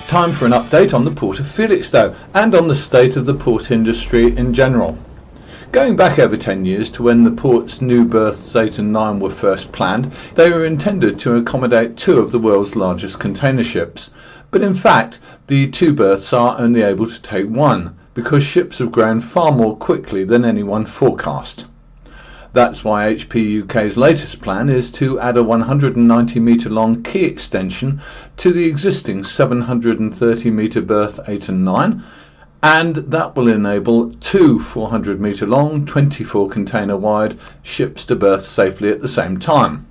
Time for an update on the Port of Felixstowe and on the state of the port industry in general. Going back over 10 years to when the port's new berths 8 and 9 were first planned, they were intended to accommodate two of the world's largest container ships. But in fact, the two berths are only able to take one, because ships have grown far more quickly than anyone forecast. That's why HP UK's latest plan is to add a 190 metre long quay extension to the existing 730 metre berth 8 and 9, and that will enable two 400 metre long, 24 container wide ships to berth safely at the same time.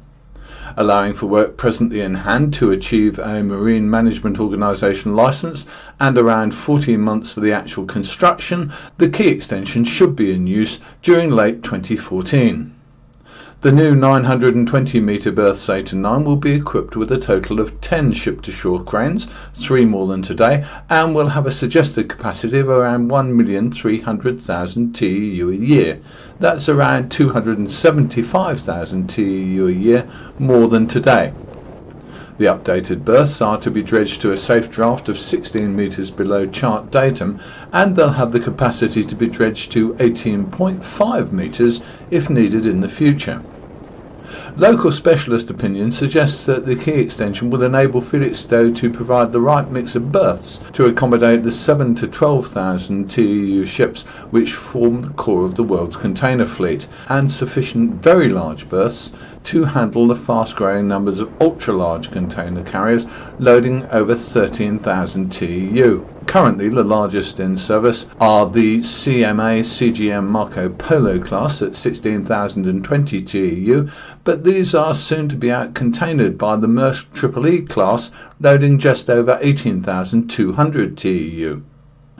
Allowing for work presently in hand to achieve a Marine Management Organisation licence and around 14 months for the actual construction, the quay extension should be in use during late 2014. The new 920 metre berths 8 and 9 will be equipped with a total of 10 ship-to-shore cranes, 3 more than today, and will have a suggested capacity of around 1,300,000 TEU a year. That's around 275,000 TEU a year more than today. The updated berths are to be dredged to a safe draft of 16 metres below chart datum, and they'll have the capacity to be dredged to 18.5 metres if needed in the future. Local specialist opinion suggests that the quay extension will enable Felixstowe to provide the right mix of berths to accommodate the 7,000 to 12,000 TEU ships which form the core of the world's container fleet, and sufficient very large berths to handle the fast-growing numbers of ultra-large container carriers loading over 13,000 TEU. Currently, the largest in service are the CMA CGM Marco Polo class at 16,020 TEU, but these are soon to be out-containered by the Maersk EEE class, loading just over 18,200 TEU.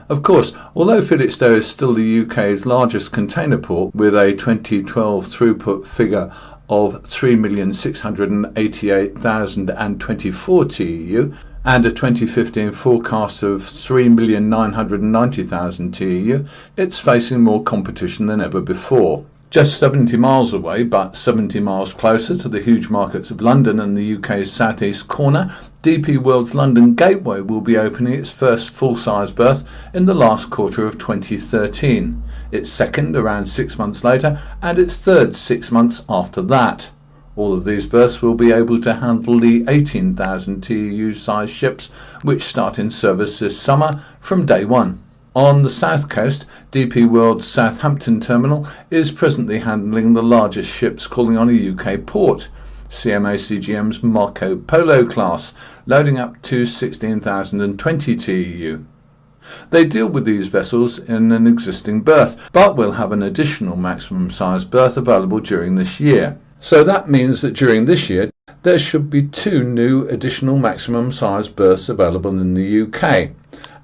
Of course, although Felixstowe is still the UK's largest container port, with a 2012 throughput figure of 3,688,024 TEU, and a 2015 forecast of 3,990,000 TEU, it's facing more competition than ever before. Just 70 miles away, but 70 miles closer to the huge markets of London and the UK's southeast corner, DP World's London Gateway will be opening its first full-size berth in the last quarter of 2013, its second around 6 months later, and its third 6 months after that. All of these berths will be able to handle the 18,000 TEU size ships which start in service this summer from day one. On the south coast, DP World's Southampton terminal is presently handling the largest ships calling on a UK port, CMA CGM's Marco Polo class, loading up to 16,020 TEU. They deal with these vessels in an existing berth, but will have an additional maximum size berth available during this year. So that means that during this year there should be 2 new additional maximum size berths available in the UK,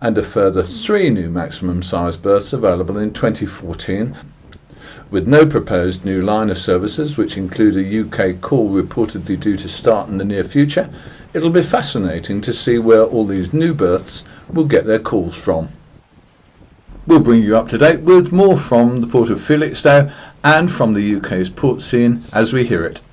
and a further 3 new maximum size berths available in 2014, with no proposed new liner services, which include a UK call reportedly due to start in the near future. It'll be fascinating to see where all these new berths will get their calls from. We'll bring you up to date with more from the Port of Felixstowe and from the UK's port scene as we hear it.